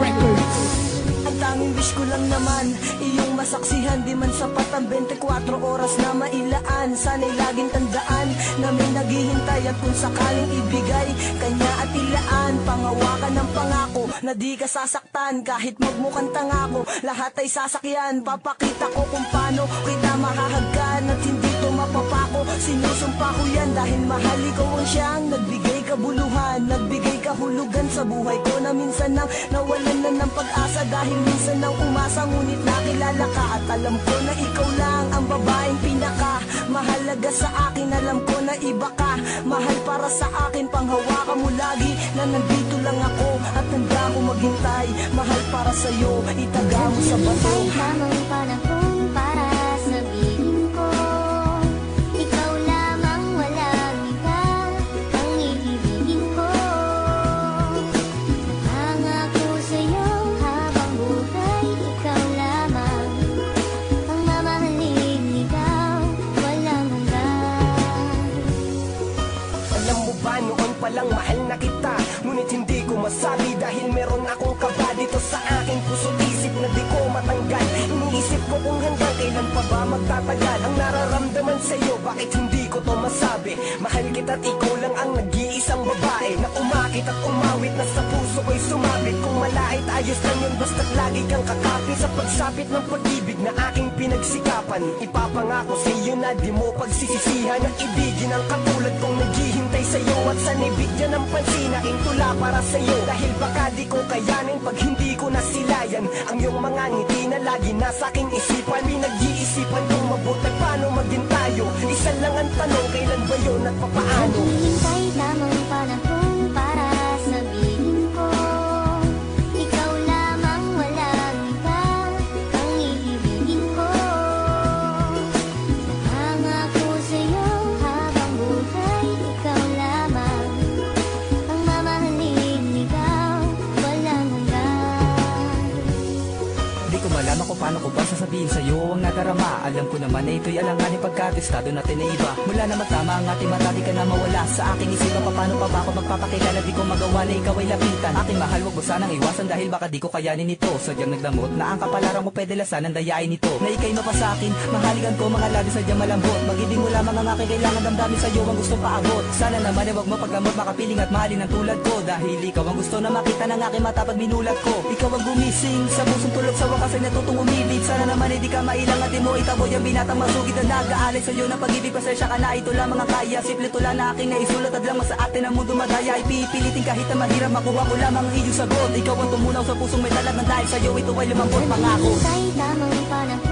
Records. Ang tanging wish ko lang naman, iyong masaksihan. Di man sapat ang 24 oras na mailaan. Sana'y laging tandaan na may naghihintay. At kung sakaling ibigay, kanya at ilaan. Pangawakan ng pangako na di ka sasaktan. Kahit magmukhang tangako, lahat ay sasakyan. Papakita ko kung paano kita mahahagkan. At hindi to mapapako, sinusumpa ko yan. Dahil mahal ikaw ang siyang nagbigay kabuluhan, nagbigay kahulugan sa buhay ko. Na minsan nang nawalan na ng pag-asa. Dahil minsan nang umasa, ngunit nakilala ka. At alam ko na ikaw lang ang babaeng pinaka mahalaga sa akin. Alam ko na iba ka, mahal para sa akin. Panghawakan mo lagi na nandito lang ako. At handa ko maghintay, mahal para sa'yo. Itaga mo sa bato. Tamang panahon para sabihin ko, ikaw lamang, walang iba ang iibigin ko. Hangako sa'yo habang buhay, ikaw lamang ang mamahalin, ikaw walang hanggan. Alam mo ba noon palang mahal na kita, ngunit hindi ko masabi dahil meron akong kaba dito sa aking puso't isip na di ko matanggal. Iniisip ko kung hanggang kailan pa ba magtatagal ang nararamdaman sa'yo, bakit hindi ko to masabi. Mahal kita't ikaw lang ang nag-iisang babae na umakit at umawit na sa puso ko'y sumabit. Kung malait ayos lang yun, basta't lagi kang kakapit sa pagsapit ng pag-ibig na aking pinagsikapan. Ipapangako sa'yo na di mo pagsisisihan ang ibigin ang katulad kong naghihintay sa'yo. At sanibigyan ng pansin aking tula para sa'yo, dahil baka di ko kayanin pag hindi ko nasilayan ang iyong mga ngiti na lagi nasa aking isipan. Pinag-iisipan kong mabuti paano maging tayo. Isa lang ang tanong, kailan ba yun at papaano? Naghihintay tamang panahon para sabihin ko, ikaw lamang, walang iba ang iibigin ko. Hangako sa'yo habang buhay, ikaw lamang ang mamahalin, ikaw walang hanggan. Di ko malaman kung paano ko ba sasabihin sa'yo ang nadarama. Alam ko naman na ito'y alanganin pagkatestado natin na iba. Mula na magtama ang ating mata, di ka na mawala sa aking isipan. Paano pa ba ako magpapakilala, di ko magawa na ikaw ay lapitan. Aking mahal, wag mo sanang iwasan dahil baka di ko kayanin ito. Sadyang nagdamot na ang kapalaran mo, pwede lasan ang dayain nito. Na ika'y mapa sa akin, mahaligan ko mga labi sadyang malambot. Mag-ibig mo lamang ang aking kailangan, damdamin sa'yo ang gustong paabot. Sana naman ay wag mo paggamot, makapiling at mahalin ang tulad ko. Dahil ikaw ang gusto na makita ng aking mata pag minulat ko. Ikaw ang gumising sa pusong tulog, sa wakas ay natutong umibig. Sana naman ay di ka mailang at di mo itaboy ang binatang masugid na nag-aalay sa'yo ng pag-ibig. Pasensya ka na, ito lamang ang kaya. Simple tula na aking naisulat at lamang sa atin ang mundo madaya. Ipipilitin kahit na mahirap, makuha ko lamang ang iyong sagot. Ikaw ang tumunaw sa pusong may talag ng dahil sa'yo ito ay lumambot, pangako. Naghihintay tamang panahon